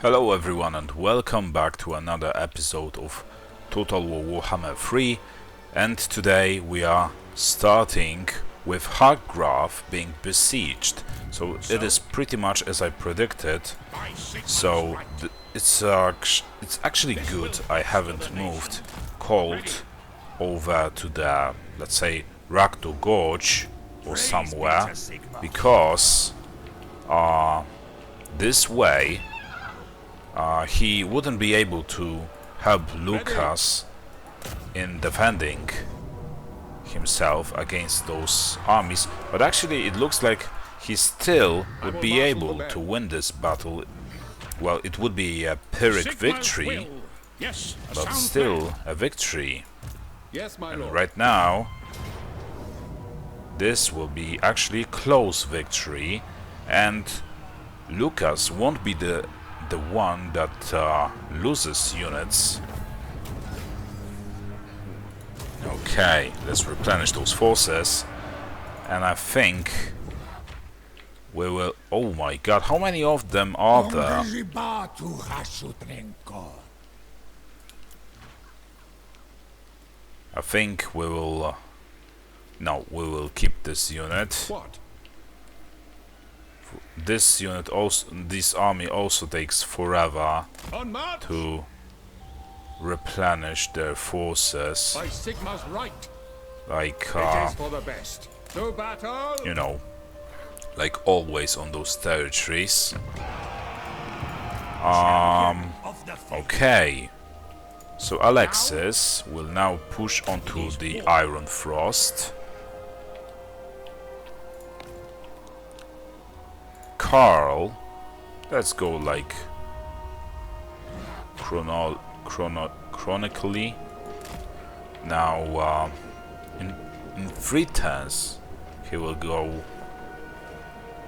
Hello everyone and welcome back to another episode of Total War Warhammer 3, and today we are starting with Hargrave being besieged. So it is pretty much as I predicted, so it's actually good I haven't moved Colt over to the, let's say, Rakdo Gorge or somewhere, because this way he wouldn't be able to help Lucas in defending himself against those armies, but actually it looks like he still would be able to win this battle. Well, it would be a Pyrrhic victory, but still a victory. And right now this will be actually a close victory, and Lucas won't be the one that loses units. Okay, let's replenish those forces, and I think we will... Oh my god, how many of them are there? I think we will... no, we will keep this unit. What? This unit also, this army also takes forever to replenish their forces. By Sigma's right. Like, It is for the best. To battle. you know, like always on those territories. Okay. So Alexis will now push onto the Iron Frost. Karl, let's go like chronically. Now, in 3 turns, he will go.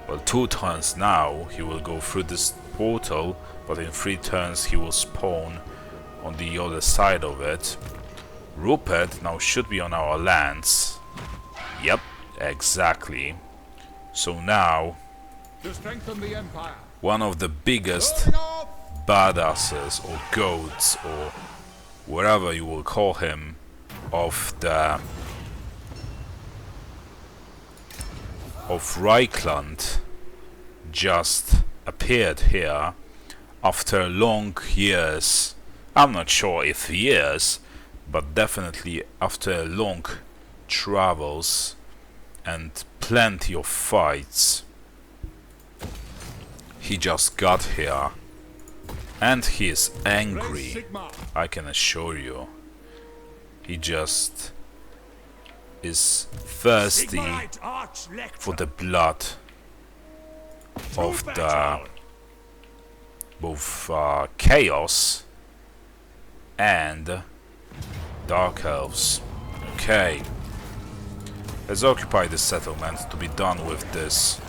Well, 2 turns now, he will go through this portal, but in 3 turns he will spawn on the other side of it. Rupert now should be on our lands. Yep, exactly. So now, To strengthen the empire. one of the biggest badasses or goats or whatever you will call him of Reichland just appeared here after long years. I'm not sure if years, but definitely after long travels and plenty of fights. He just got here, and he is angry, I can assure you. He just is thirsty for the blood of the both Chaos and Dark Elves. Okay, let's occupy this settlement to be done with this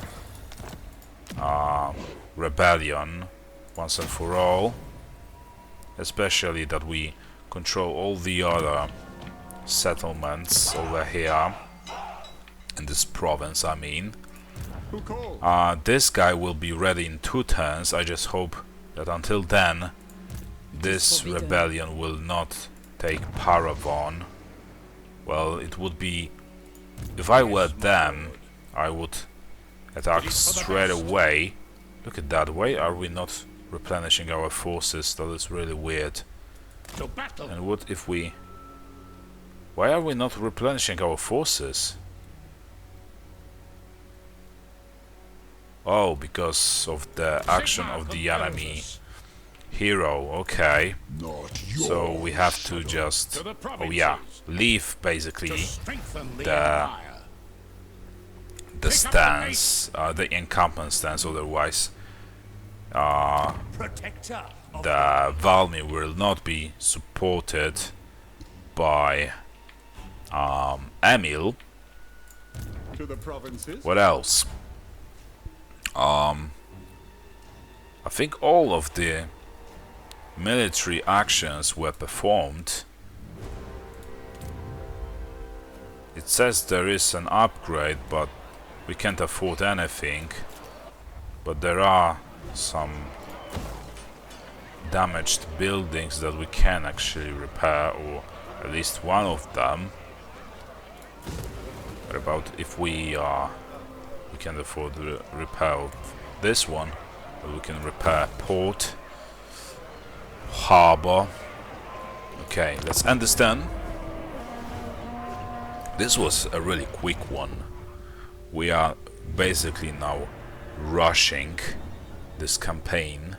rebellion once and for all, especially that we control all the other settlements over here in this province. I mean, this guy will be ready in 2 turns. I just hope that until then this rebellion will not take Paravon. Well, it would be, if I were them, I would attack straight away. Look at that. Why are we not replenishing our forces? That is really weird. And what if we... why are we not replenishing our forces? Oh, because of the action of the enemy hero. Okay. So we have to just... oh yeah, leave basically the stance, the encampment stance, otherwise the Valmy will not be supported by Emil. What else? I think all of the military actions were performed. It says there is an upgrade, but we can't afford anything. But there are some damaged buildings that we can actually repair, or at least one of them. What about if we can afford the repair of this one? We can repair port, harbor. Okay, let's understand. This was a really quick one. We are basically now rushing this campaign.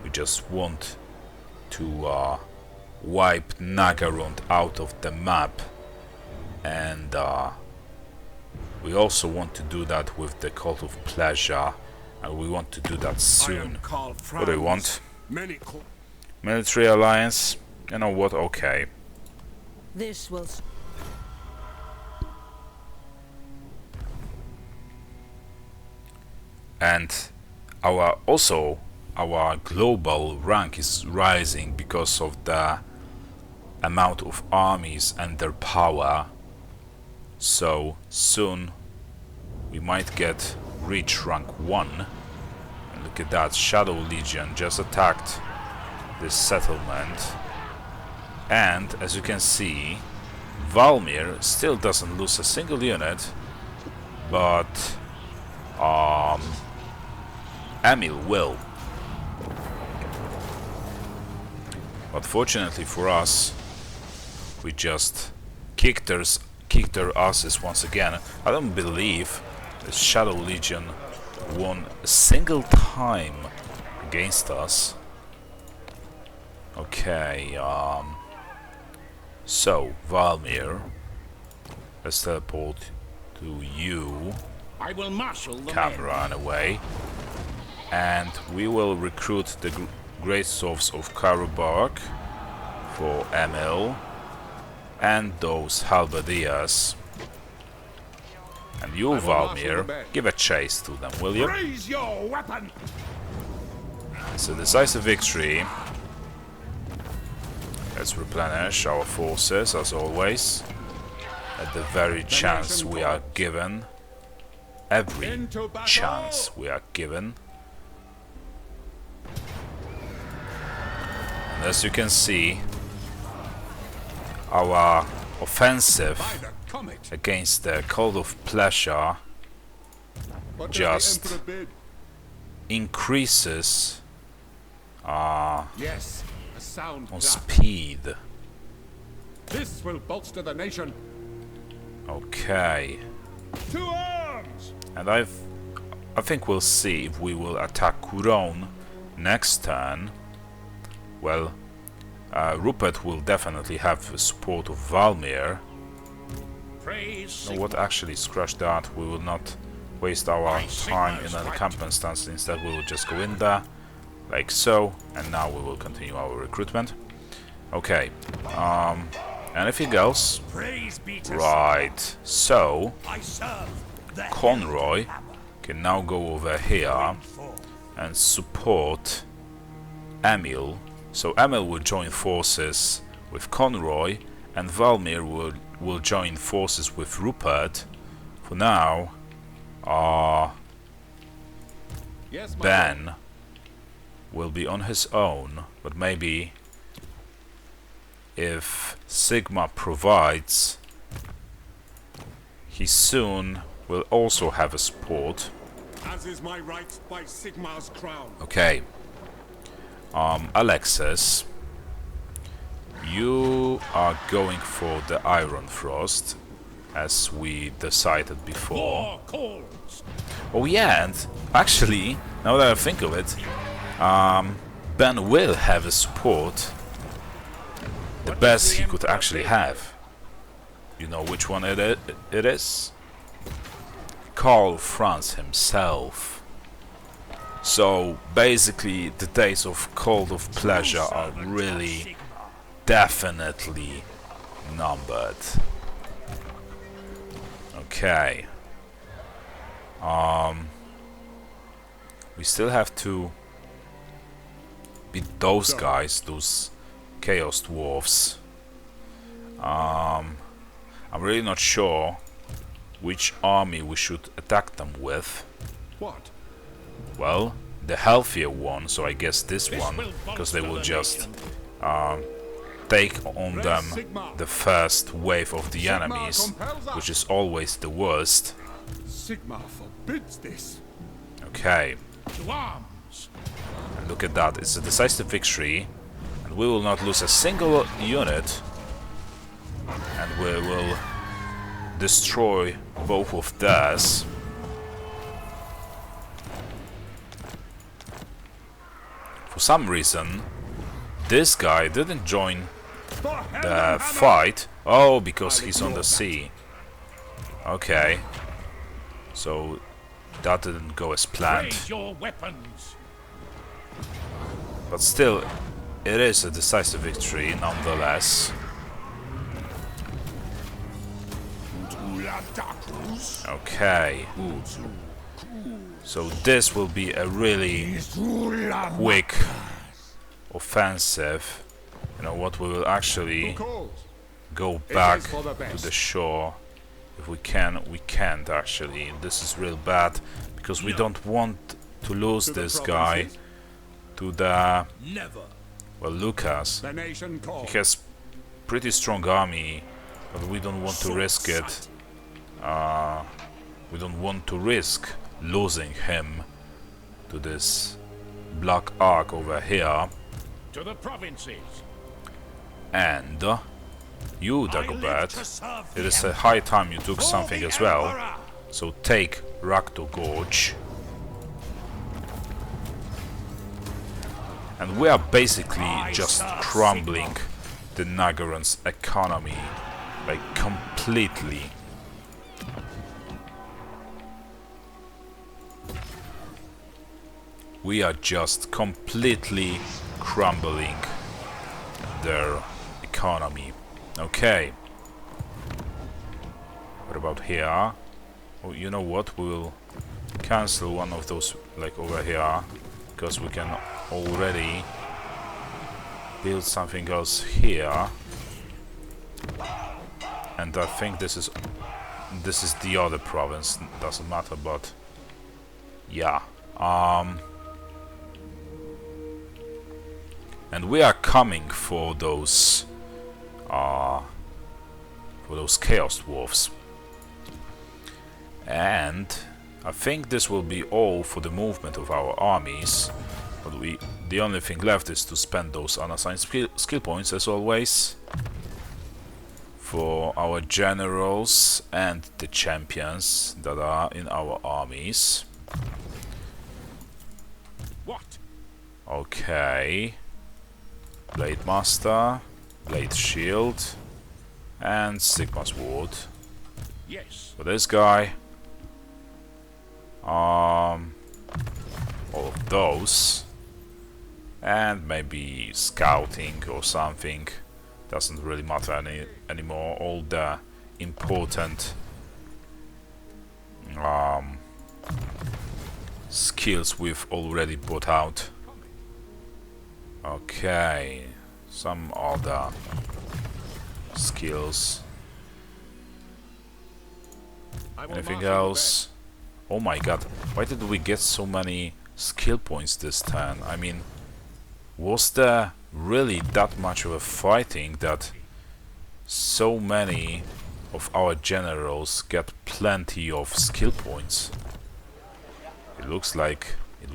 We just want to wipe Nagarond out of the map, and we also want to do that with the Cult of Pleasure, and we want to do that soon. Karl, What do you want? Many Military alliance? You know what? Okay. This will. And our global rank is rising because of the amount of armies and their power. So soon we might reach rank 1. And look at that, Shadow Legion just attacked this settlement. And as you can see, Valmir still doesn't lose a single unit, but Emil will. But fortunately for us, we just kicked their asses once again. I don't believe the Shadow Legion won a single time against us. Okay, so Valmir, let's teleport to you. I will marshal the Camera in a way, and we will recruit the Great Swords of Karabakh for Emil and those halberdiers. And you, Valmir, give a chase to them, will you? Raise your weapon. It's a decisive victory. Let's replenish our forces as always at the very chance we are given. Every chance we are given. And as you can see, our offensive against the Cult of Pleasure just increases Yes, a sound on plan. speed. This will bolster the nation. Okay. To arms! And I think we'll see if we will attack Couronne next turn. Well, Rupert will definitely have the support of Valmir. Praise No, what actually, scratch that. We will not waste our time in an encampment stance. Instead, we will just go in there, like so. And now we will continue our recruitment. Okay. Anything else? Praise be to Right. So, I serve the Conroy can now go over here and support Emil. So Emil will join forces with Conroy, and Valmir will join forces with Rupert. For now, Yes, my lord. Ben will be on his own, but maybe if Sigma provides, he soon will also have a support. As is my right by Sigmar's crown. Okay. Alexis, you are going for the Iron Frost, as we decided before. War calls. Oh yeah, and actually, now that I think of it, Ben will have a support. The best he could actually have. You know which one it is? Karl Franz himself. So basically the days of Cult of Pleasure are really definitely numbered. Okay. We still have to beat those guys, those Chaos Dwarfs. I'm really not sure which army we should attack them with. What? Well, the healthier one, so I guess this one, because they will just take on them the first wave of the enemies, which is always the worst. Sigmar forbids this. Okay, To arms. and look at that, it's a decisive victory, and we will not lose a single unit, and we will destroy both of theirs. For some reason, this guy didn't join the fight. Oh, because he's on the sea. Okay. So that didn't go as planned. Raise your weapons. But still, it is a decisive victory nonetheless. Okay. So this will be a really quick offensive. You know what, we will actually go back to the shore. If we can, we can't actually. This is real bad, because we don't want to lose this guy to the... Never. well, Lucas. The nation calls. He has pretty strong army, but we don't want to risk it. We don't want to risk losing him to this Black Ark over here. To the provinces. And you, I live Dagobert, to serve it the is a Emperor. high time you took For something the as well. Emperor. So take Rakto Gorge. And we are basically just crumbling the Nagaron's economy, like completely. We are just completely crumbling their economy. Okay. What about here? Oh, you know what? We will cancel one of those, like over here, because we can already build something else here. And I think this is the other province. Doesn't matter, but yeah. And we are coming for those Chaos Dwarfs. And I think this will be all for the movement of our armies. But the only thing left is to spend those unassigned skill points, as always, for our generals and the champions that are in our armies. What? Okay. Blade Master, Blade Shield, and Sigma's Ward. Yes. For this guy, all of those, and maybe scouting or something. Doesn't really matter anymore. All the important skills we've already put out. Okay, some other skills. Anything else? Oh my god, why did we get so many skill points this turn? I mean, was there really that much of a fighting that so many of our generals get plenty of skill points? It looks like it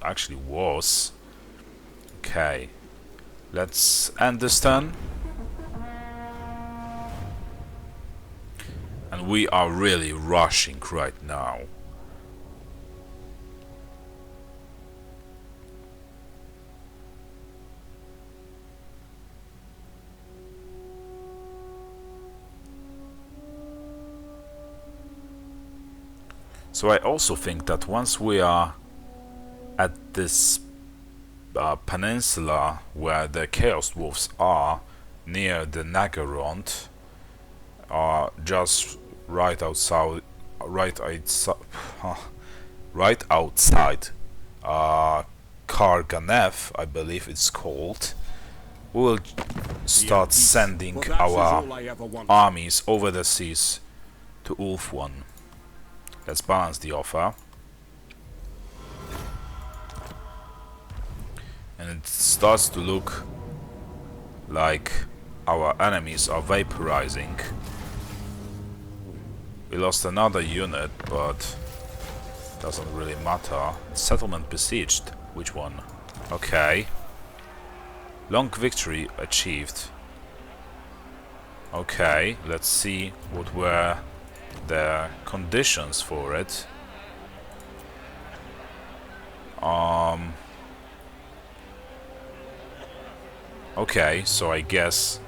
actually was. Okay, let's end this turn. And we are really rushing right now. So I also think that once we are at this peninsula where the Chaos Dwarfs are, near the Nagarond, just right outside Karganef, I believe it's called, we will start sending Well, that is our all I ever wanted. armies over the seas to Ulf-1. Let's balance the offer. And it starts to look like our enemies are vaporizing. We lost another unit, but doesn't really matter. Settlement besieged. Which one? Okay. Long victory achieved. Okay, let's see what were the conditions for it. Okay, so I guess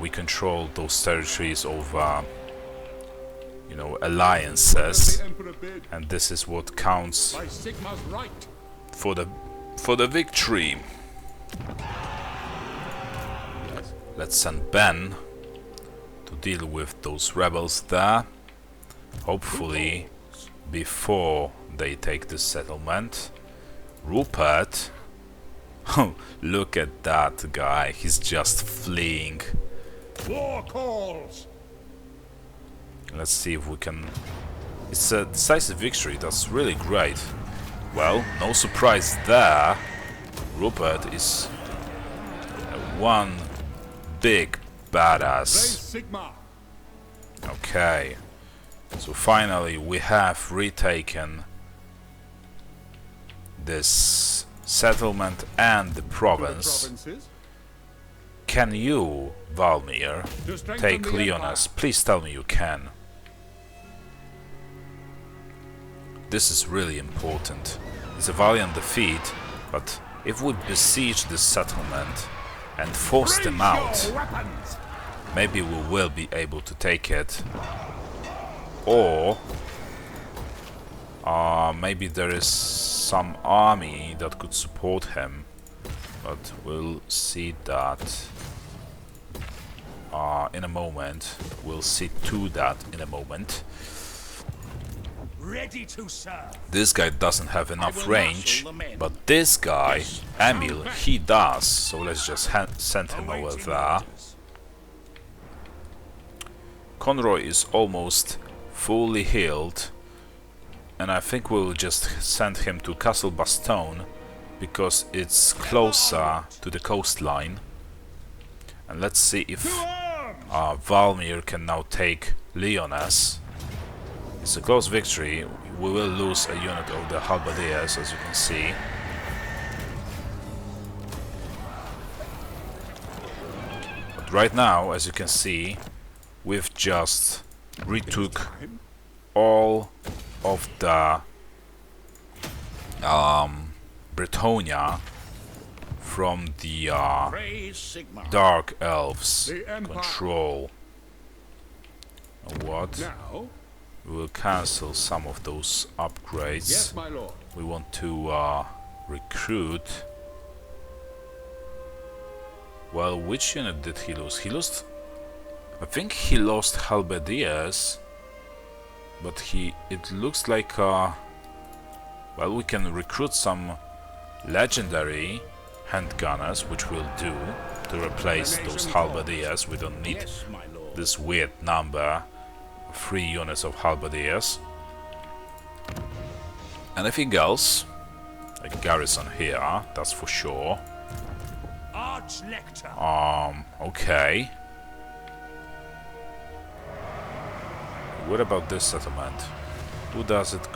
we control those territories over, you know, alliances, The Emperor bid. and this is what counts By Sigma's right. for the victory. Let's send Ben to deal with those rebels there. Hopefully, before they take this settlement. Rupert. Oh, look at that guy. He's just fleeing. War calls. Let's see if we can... It's a decisive victory. That's really great. Well, no surprise there. Rupert is one big badass. Praise Sigma. Okay. So finally we have retaken this settlement and the province. Provinces. Can you, Valmir, To strengthen take the Leonas? Please tell me you can. This is really important. It's a valiant defeat, but if we besiege this settlement and force them out, Weapons. maybe we will be able to take it. Or maybe there is some army that could support him, but we'll see that in a moment. We'll see to that in a moment. Ready to serve. This guy doesn't have enough will range, marshal the men. but this guy, Yes. Emil, he does. So let's just send him over Awaiting there. orders. Conroy is almost fully healed, and I think we'll just send him to Castle Bastogne because it's closer to the coastline. And let's see if Valmir can now take Leonas. It's a close victory. We will lose a unit of the halberdiers, as you can see. But right now, as you can see, we've just retook all of the Bretonia from the Praise Sigma. Dark Elves The Empire. control. And what? Now. We will cancel some of those upgrades. Yes, my lord. We want to recruit. Well, which unit did he lose? He lost... I think he lost halberdiers, but it looks like well, we can recruit some legendary handgunners, which we'll do to replace those halberdiers. We don't need Yes, my lord. this weird number, 3 units of halberdiers. Anything else? A garrison here, that's for sure. Arch-lector. Okay. What about this settlement? Who does it?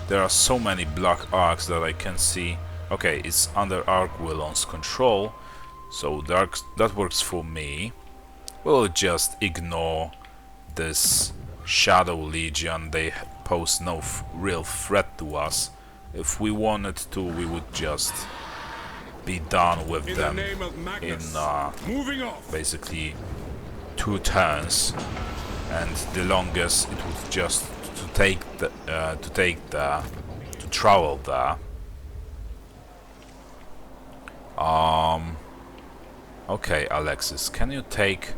There are so many black arcs that I can see. Okay, it's under Arkwillon's control, so that works for me. We'll just ignore this Shadow Legion. They pose no real threat to us. If we wanted to, we would just be done with In the them name of in Magnus. Moving off. basically 2 turns, and the longest it would just to travel there. Okay, Alexis, can you take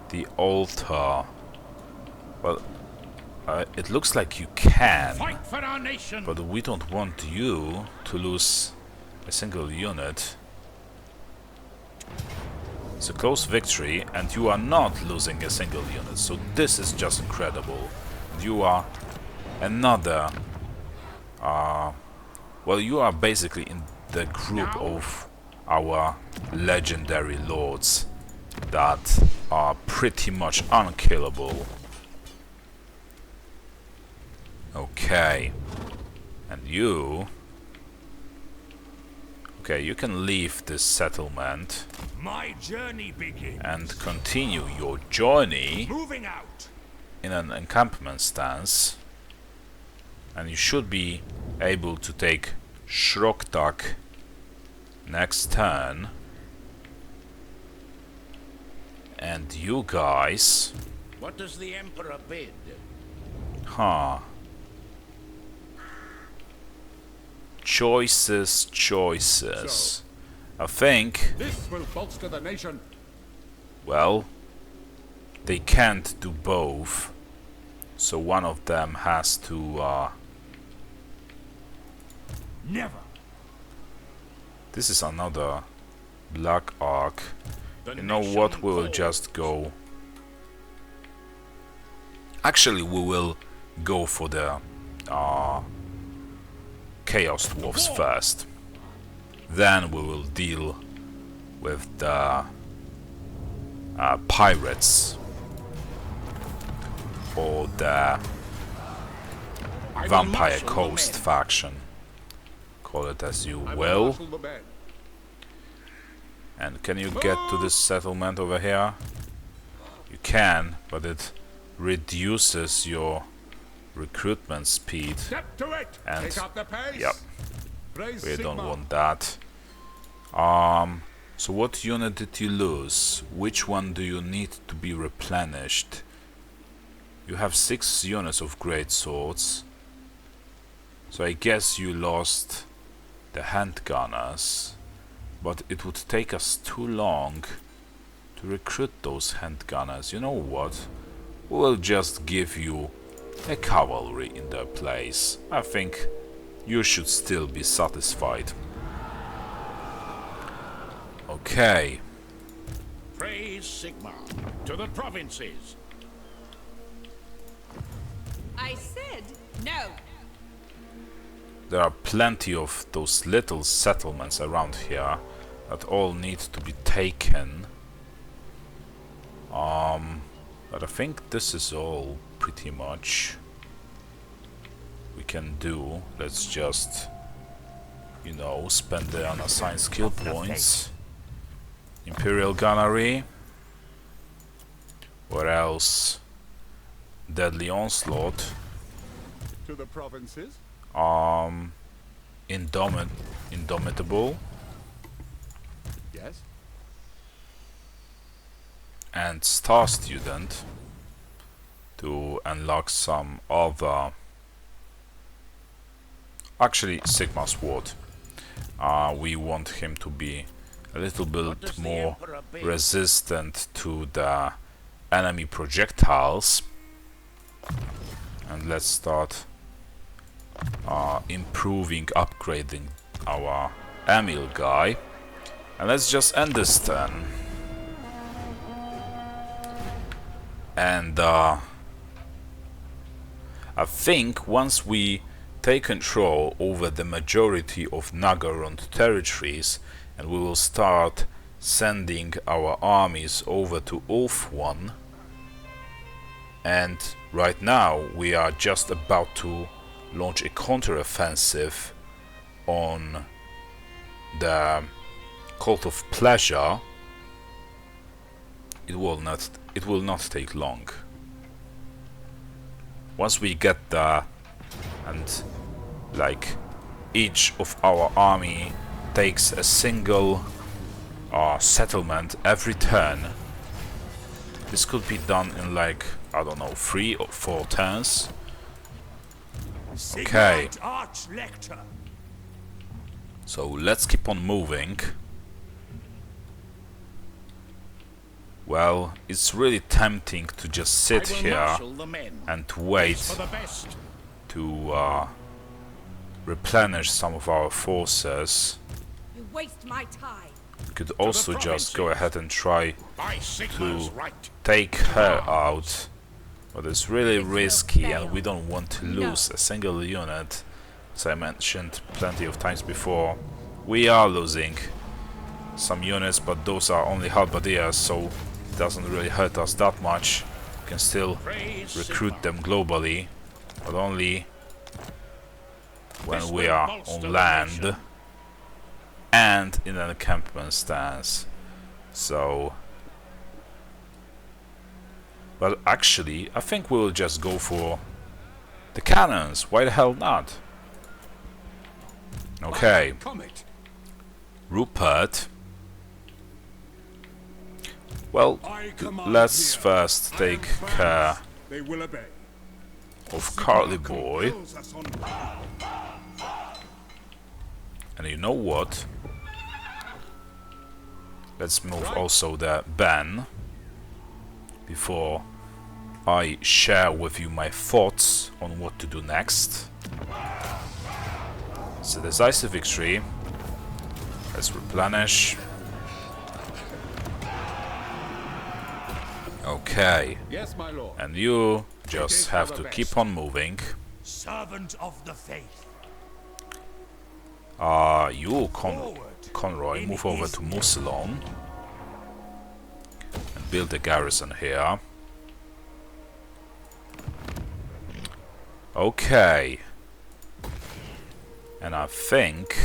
the altar? Well, it looks like you can, Fight for our nation. but we don't want you to lose a single unit. It's a close victory, and you are not losing a single unit, so this is just incredible. You are another... well, you are basically in the group of our legendary lords that are pretty much unkillable. Okay. And you... Okay, you can leave this settlement My journey begins. and continue your journey Moving out. in an encampment stance. And you should be able to take Shroktak next turn. And you guys... What does the Emperor bid? Huh. Choices. So- I think, This will bolster the nation. well, they can't do both. So one of them has to, Never. this is another Black Ark. The You know nation what, we will falls. just go... Actually, we will go for the Chaos Dwarfs first. Then we will deal with the Pirates. Or the I will Vampire marshal the Coast men. faction. Call it as you I will. marshal the men. And can you get to this settlement over here? You can, but it reduces your recruitment speed. Step to it. And- Take up the pace. Yep, Raise we don't Sigmar. want that. So what unit did you lose? Which one do you need to be replenished? You have 6 units of great swords. So I guess you lost the handgunners. But it would take us too long to recruit those handgunners. You know what? We'll just give you a cavalry in their place. I think you should still be satisfied. Okay. Praise Sigmar. To the provinces. I said no. There are plenty of those little settlements around here that all need to be taken. But I think this is all pretty much we can do. Let's just, you know, spend the unassigned skill points. Imperial Gunnery. What else? Deadly Onslaught. To the provinces. Indomitable. Yes. And Star Student to unlock some other... Actually, Sigma Sword. We want him to be a little What bit does the more Emperor bid? resistant to the enemy projectiles. And let's start improving, upgrading our Emil guy. And let's just end this turn. And I think once we take control over the majority of Nagorond territories, and we will start sending our armies over to Ulf-1, and right now we are just about to launch a counter-offensive on the Cult of Pleasure. It will not take long. Once we get there, and like each of our army takes a single settlement every turn, this could be done in like, I don't know, 3 or 4 turns. Okay. Sigmund Arch-Lector. So let's keep on moving. Well, it's really tempting to just sit I will here marshal the men. and For wait the best. to replenish some of our forces. You waste my time. We could also just go provinces. ahead and try By Sigmar's to right. take her out, but it's really will risky and fail. we don't want to lose a single unit, as I mentioned plenty of times before. we are losing some units, but those are only halberdiers, so it doesn't really hurt us that much. We can still Praise recruit Sigmar. them globally, but only when This we will are bolster on the land nation. and in an encampment stance. So, but actually I think we'll just go for the cannons. Why the hell not? Okay, Comet. Rupert. Well, I command let's here. first I am take Franz. care They will obey. of Carly Sigmar boy. compels us on. And you know what? Let's move also the Ben before I share with you my thoughts on what to do next. It's a decisive victory. Let's replenish. Okay, Yes, my lord. and you just have to keep on moving. Servant of the faith. You, Conroy, move over to Musalon and build a garrison here. Okay. And I think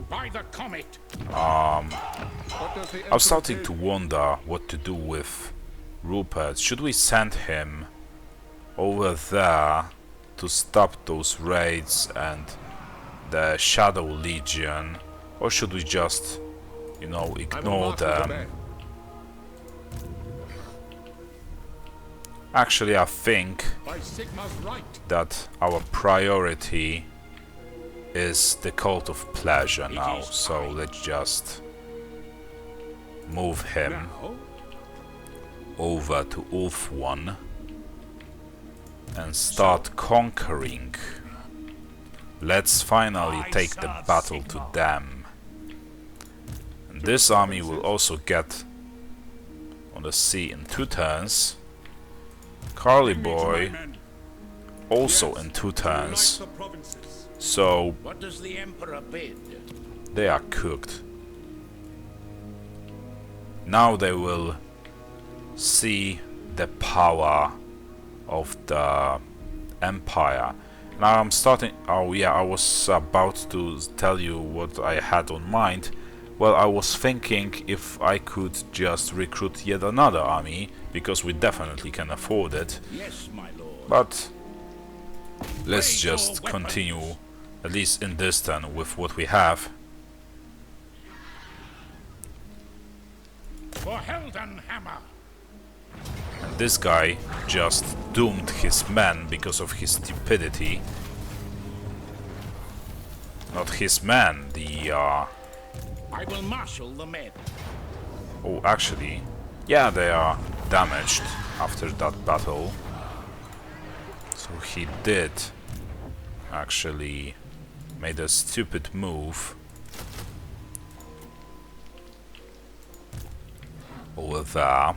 By the comet. What does the I'm Emperor starting say? to wonder what to do with Rupert. Should we send him over there to stop those raids and the Shadow Legion, or should we just, you know, I will ignore march with the them? men. Actually, I think By Sigmar's right. that our priority is the Cult of Pleasure now, is so time. let's just move him Now, over to Ulf 1 and start conquering. Let's finally I take the serve battle to Sigmar. them. And this army will also get on the sea in 2 turns. Carly bring me to my boy men. also Yes, in 2 to turns. unite the provinces. So What does the Emperor bid? they are cooked. Now they will see the power of the Empire. Now I'm starting... Oh yeah, I was about to tell you what I had on mind. Well, I was thinking if I could just recruit yet another army, because we definitely can afford it. Yes, my lord. But let's Raise your just weapons. continue, at least in this turn, with what we have. For Heldenhammer. And this guy just doomed his men because of his stupidity. Not his men, the I will marshal the men. oh, actually, yeah, they are damaged after that battle. So he did actually made a stupid move over there.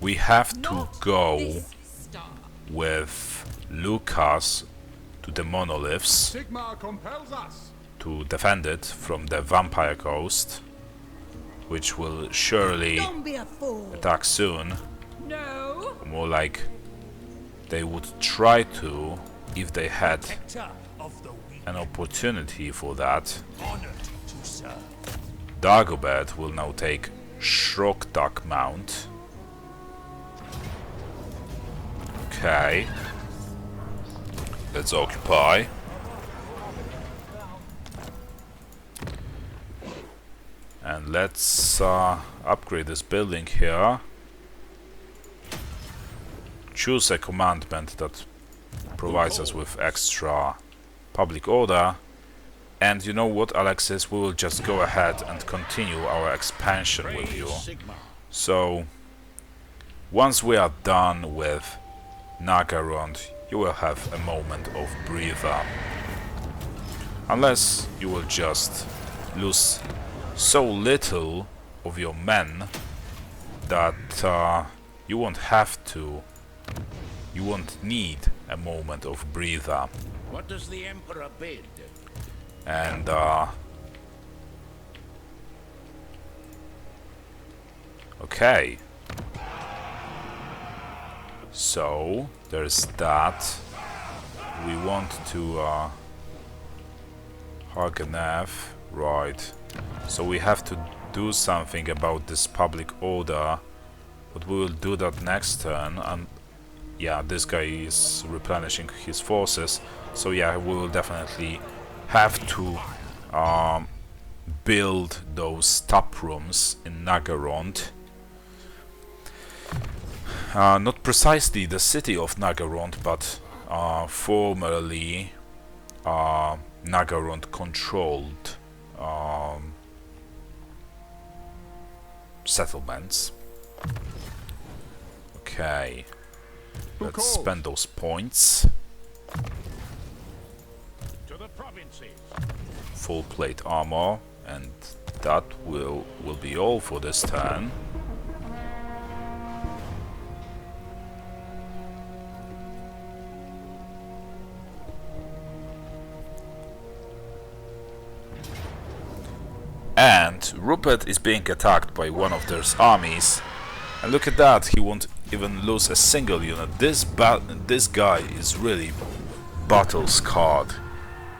We have to Not go this star. with Lucas to the monoliths Sigmar compels us. to defend it from the vampire coast, which will surely Don't be a fool. attack soon. No. Or more like they would try to if they had Protector of the weak. an opportunity for that. Honored to serve. Dagobert will now take Shroktak Mount. Okay. Let's occupy. And let's upgrade this building here. Choose a commandment that provides us with extra public order. And you know what, Alexis? We will just go ahead and continue our expansion with Praise you. Sigmar. So, once we are done with Nagarond, you will have a moment of breather. Unless you will just lose so little of your men that you won't have to, you won't need a moment of breather. What does the Emperor bid? And okay. So there's that. We want to Hagenev, right? So we have to do something about this public order, but we will do that next turn. And yeah, this guy is replenishing his forces, so yeah, we will definitely have to build those tap rooms in Nagarond. Not precisely the city of Nagarond, but formerly Nagarond controlled settlements. Okay, let's spend those points. To the provinces. Full plate armor, and that will be all for this turn. And Rupert is being attacked by one of their armies, and look at that, he won't even lose a single unit. This guy is really battle scarred.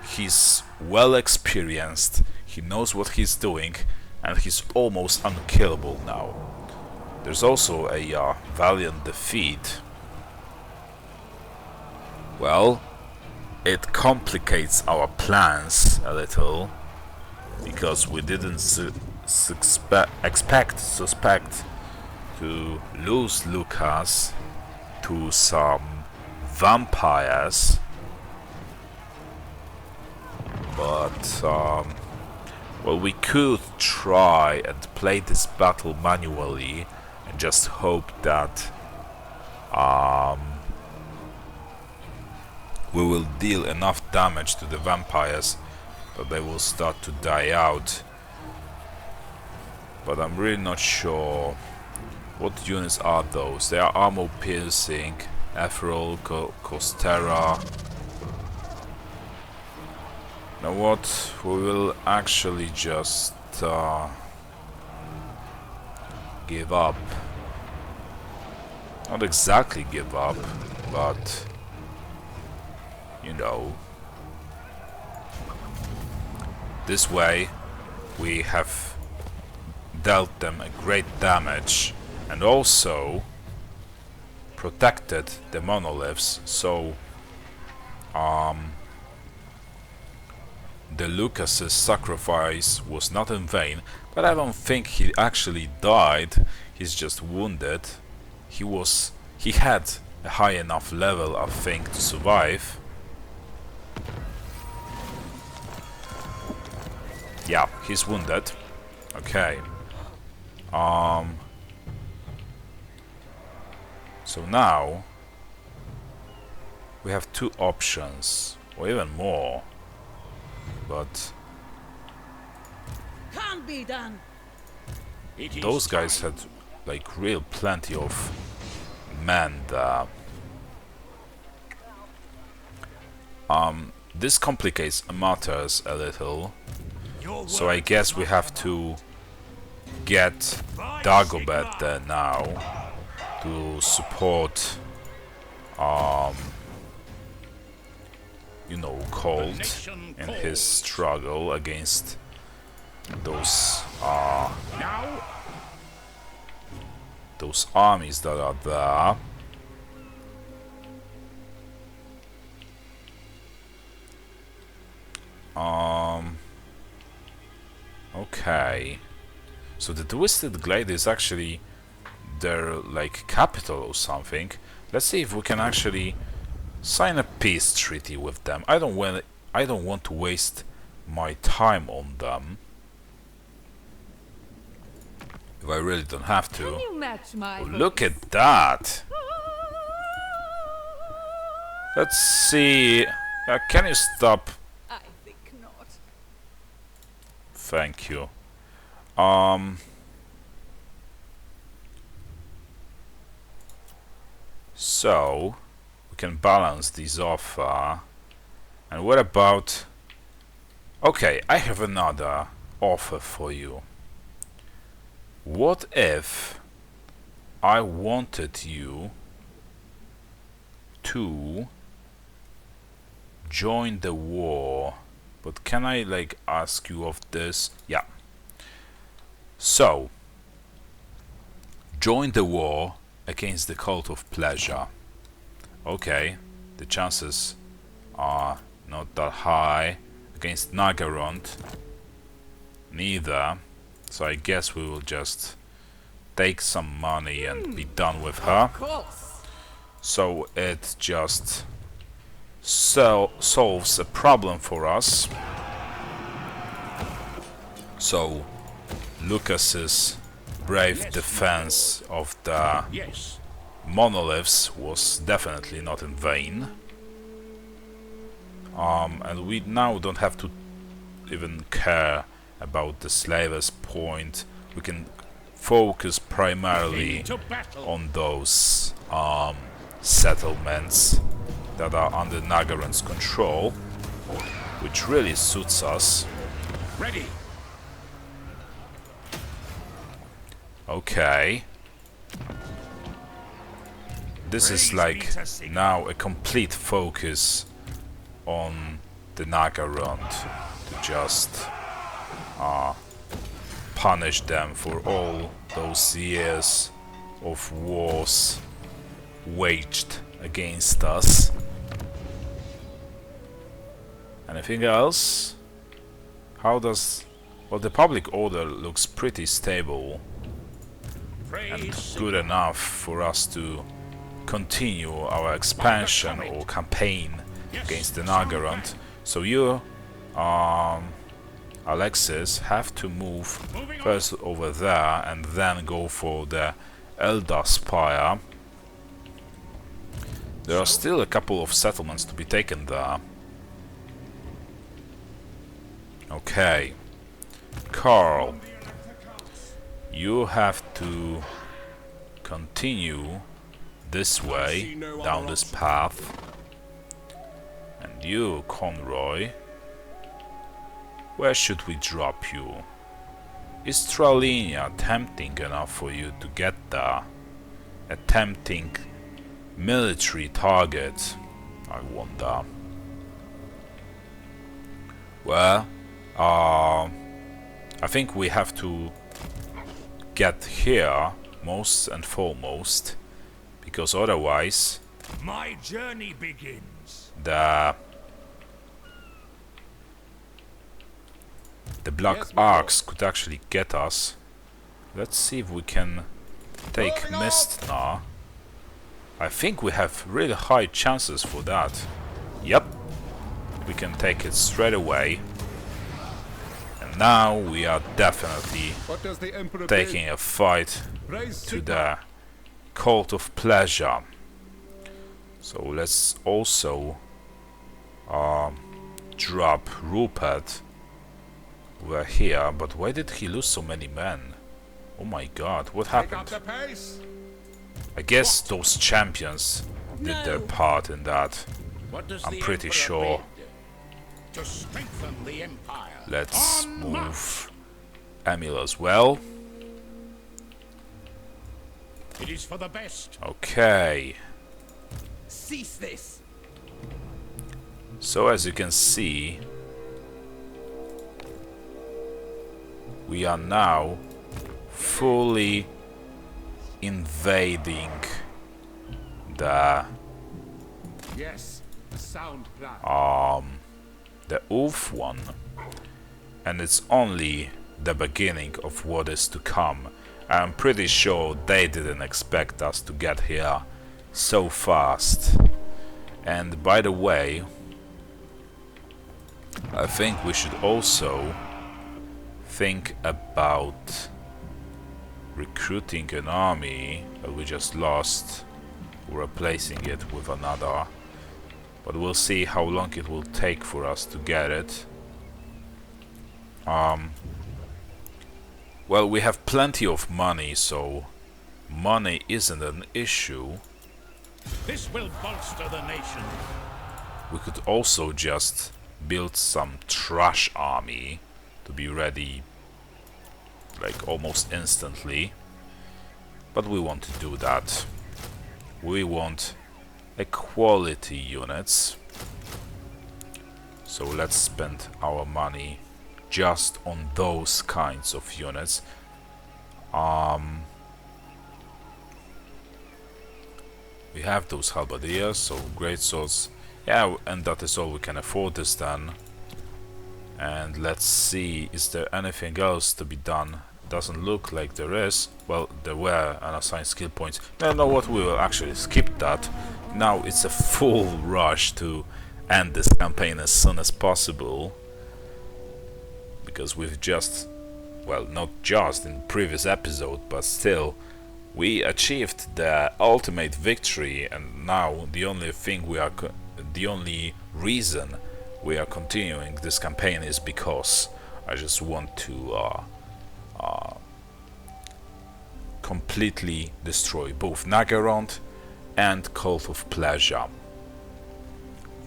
He's well experienced, he knows what he's doing, and he's almost unkillable now. There's also a valiant defeat. Well, it complicates our plans a little, because we didn't suspect to lose Lucas to some vampires, but well, we could try and play this battle manually and just hope that we will deal enough damage to the vampires that they will start to die out. But I'm really not sure what units are those. They are armor piercing, ethereal, Costera. Now what? We will actually just give up. Not exactly give up, but you know, this way we have dealt them a great damage and also protected the monoliths, so the Lucas's sacrifice was not in vain. But I don't think he actually died, he's just wounded. He had a high enough level, I think, to survive. Yeah, he's wounded. Okay. So now we have two options, or even more, but Can't be done. those guys had like real plenty of men there. This complicates matters a little, so I guess we have to get Dagobert there now to support you know, Colt in his struggle against those armies that are there. Okay, so the Twisted Glade is actually their like capital or something. Let's see if we can actually sign a peace treaty with them. I don't want to waste my time on them if I really don't have to. Can you match my Oh, look at that! Let's see. Can you stop? I think not. Thank you. So we can balance these off. And what about Okay, I have another offer for you. What if I wanted you to join the war? But can I like ask you of this? Yeah. So, join the war against the cult of pleasure. Okay, the chances are not that high. Against Nagarond, neither. So I guess we will just take some money and be done with her. Of course. So it just solves a problem for us. So Lucas's brave defense of the Yes. monoliths was definitely not in vain. And we now don't have to even care about the slavers' point. We can focus primarily Into battle. on those settlements that are under Nagaran's control, which really suits us. Ready. Okay. This is Praise like be to Sigmar. now a complete focus on the Nagarond to just punish them for all those years of wars waged against us. Anything else? How does... Well, the public order looks pretty stable and Praise good enough for us to continue our expansion or campaign against the Nagarond. So you, Alexis, have to move first over there and then go for the Eldar Spire. There are still a couple of settlements to be taken there. Okay. Karl, you have to continue this way, down this path. And you, Conroy, where should we drop you? Is Tralinia tempting enough for you to get there? A tempting military target, I wonder. Well, I think we have to get here most and foremost, because otherwise My journey begins. the Black Yes, my Arcs could actually get us. Let's see if we can take Moving Mist now. I think we have really high chances for that. Yep, we can take it straight away. And now we are definitely What does the Emperor taking a fight bid? Praise to Sigmar. the Cult of Pleasure. So let's also drop Rupert over here. But why did he lose so many men? Oh my god, what Pick up happened? the pace. I guess those champions did their No. part in that. What does I'm the pretty Emperor sure. bid? To strengthen the empire. Let's En move marche. Emil as well. It is for the best. Okay. Cease this. So as you can see, we are now fully invading the Yes, a sound plan. Ulf one, and it's only the beginning of what is to come. I'm pretty sure they didn't expect us to get here so fast. And by the way, I think we should also think about recruiting an army that we just lost, replacing it with another. But we'll see how long it will take for us to get it. Well, we have plenty of money, so money isn't an issue. This will bolster the nation. We could also just build some trash army to be ready like almost instantly, but we want to do that. We want a quality units, so let's spend our money just on those kinds of units. We have those halberdiers, so great swords. Yeah, and that is all we can afford this then. And let's see, is there anything else to be done? Doesn't look like there is. Well, there were unassigned skill points. No, what, we will actually skip that. Now it's a full rush to end this campaign as soon as possible, because we've just, well, not just in previous episode, but still, we achieved the ultimate victory, and now the only thing the only reason we are continuing this campaign is because I just want to completely destroy both Nagarond and Cult of Pleasure.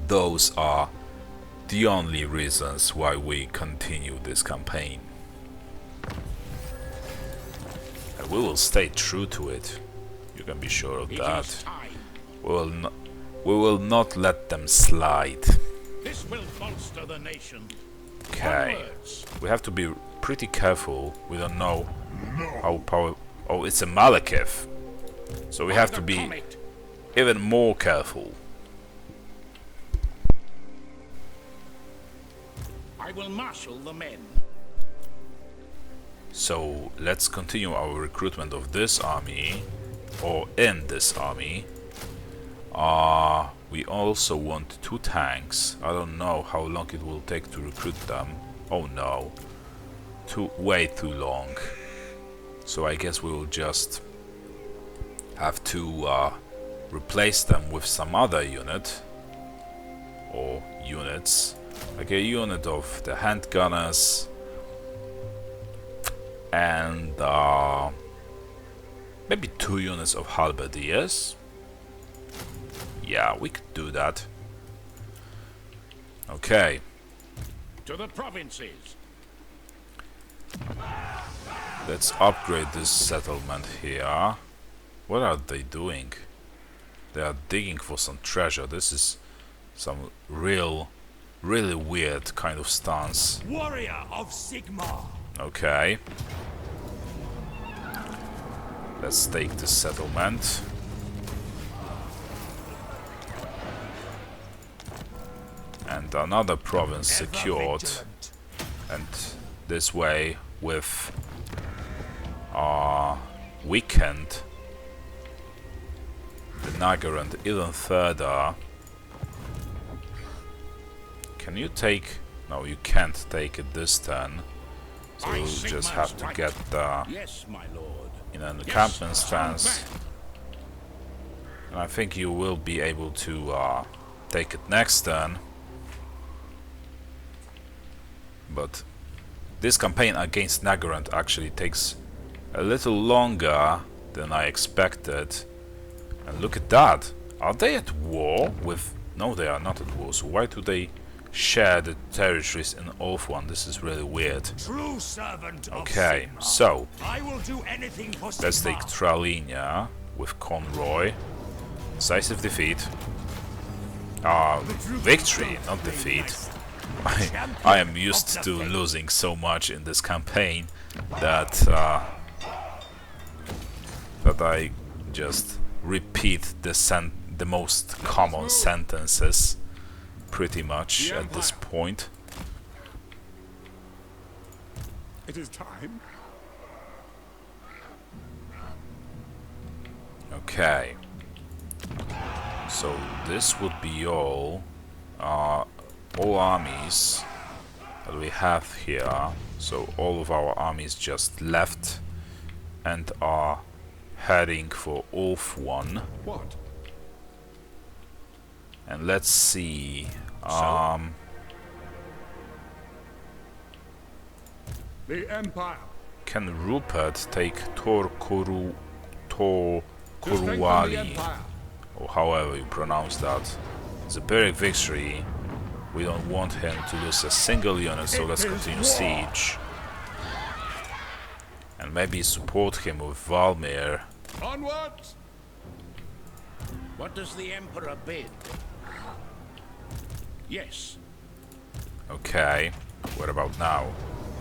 Those are the only reasons why we continue this campaign. And we will stay true to it. You can be sure of that. We will not let them slide. This will bolster the nation. Okay. Onwards. We have to be pretty careful. We don't know how powerful. Oh, it's a Malekith. So we have to be even more careful. I will marshal the men. So let's continue our recruitment of this army, or in this army. We also want 2 tanks. I don't know how long it will take to recruit them. Oh no, way too long. So I guess we will just have to replace them with some other unit, or units, like a unit of the handgunners, and maybe 2 units of halberdiers. Yeah, we could do that. Okay. To the provinces. Let's upgrade this settlement here. What are they doing? They are digging for some treasure. This is some really weird kind of stance. Warrior of Sigmar. Okay. Let's take this settlement. And another province secured. And this way with weakened the Nagarand even further. Can you take... No, you can't take it this turn. So we'll just have to get Yes, my lord. in an encampment stance. And I think you will be able to take it next turn. But this campaign against Nagarand actually takes a little longer than I expected. And look at that! Are they at war with... No, they are not at war, so why do they share the territories in Ulthuan? This is really weird. True servant of Okay, Sigmar. so I will do anything for let's take Sigmar. Tralinia with Conroy. Decisive defeat. Victory, not defeat. I am used to losing so much in this campaign that that I just repeat the most common sentences pretty much at this point. It is time. Okay. So this would be all armies that we have here. So all of our armies just left and are heading for Ulthuan. What? And let's see. The Empire. Can Rupert take Torkuruwali, Empire. or however you pronounce that? It's a Pyrrhic victory. We don't want him to lose a single unit, so let's continue siege. And maybe support him with Valmir. Onward! What does the Emperor bid? Yes. Okay, what about now?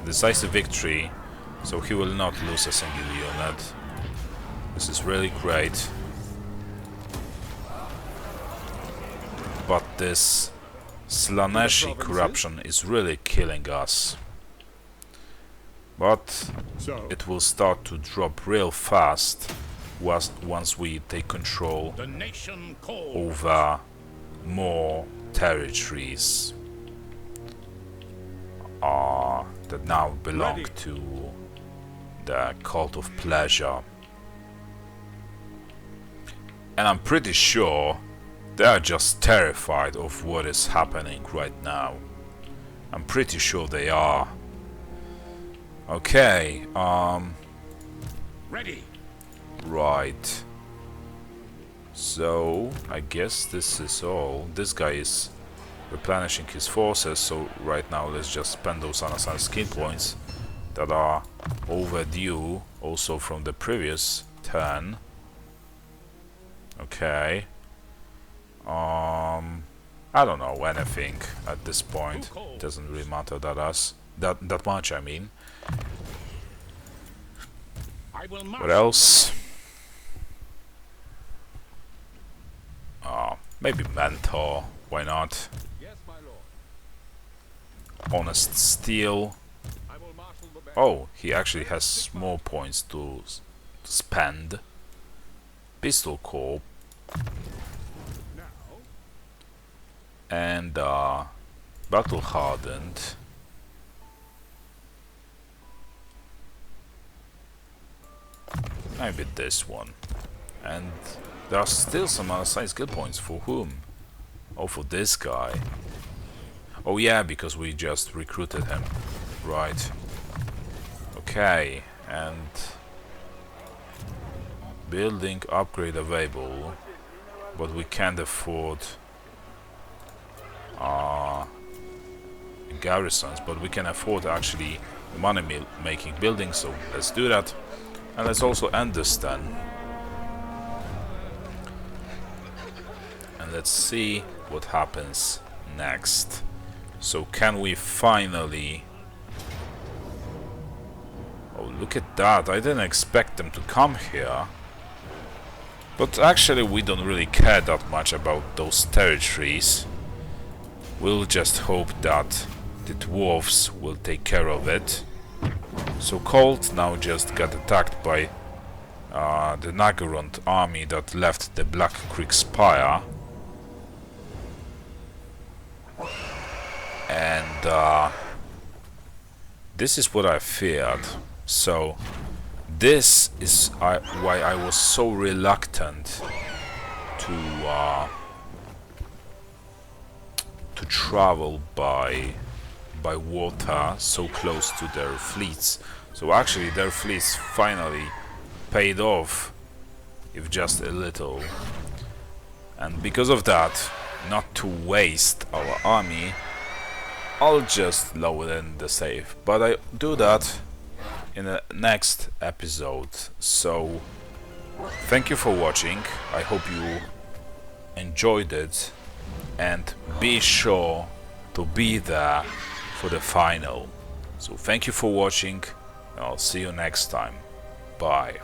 Decisive victory, so he will not lose a single unit. This is really great. But this Slaneshi corruption is really killing us. But So, it will start to drop real fast once we take control The nation calls. over more territories that now belong Ready. to the cult of pleasure. And I'm pretty sure they are just terrified of what is happening right now. I'm pretty sure they are. Okay, Ready. right. So, I guess this is all. This guy is replenishing his forces, so right now let's just spend those unassigned skill points that are overdue, also from the previous turn. Okay. I don't know anything at this point. It doesn't really matter that much, I mean. I will What march. else? Maybe mentor, why not? yes, my lord. Honest steel. I will marshal the band. Oh, he actually has more points to spend. Pistol Corps Now, and Battle Hardened. Maybe this one. And there are still some unassigned skill points. For whom? Oh, for this guy. Oh yeah, because we just recruited him. Right. Okay, and building upgrade available, but we can't afford garrisons, but we can afford actually money making buildings, so let's do that. And let's also end this then. And let's see what happens next. So can we finally... Oh, look at that. I didn't expect them to come here. But actually we don't really care that much about those territories. We'll just hope that the dwarves will take care of it. So Colt now just got attacked by the Nagorond army that left the Black Creek Spire. And this is what I feared. So this is why I was so reluctant to travel by water so close to their fleets. So actually their fleets finally paid off, if just a little. And because of that, not to waste our army, I'll just lower in the save. But I do that in the next episode. So thank you for watching. I hope you enjoyed it, and be sure to be there for the final. So thank you for watching, and I'll see you next time. Bye.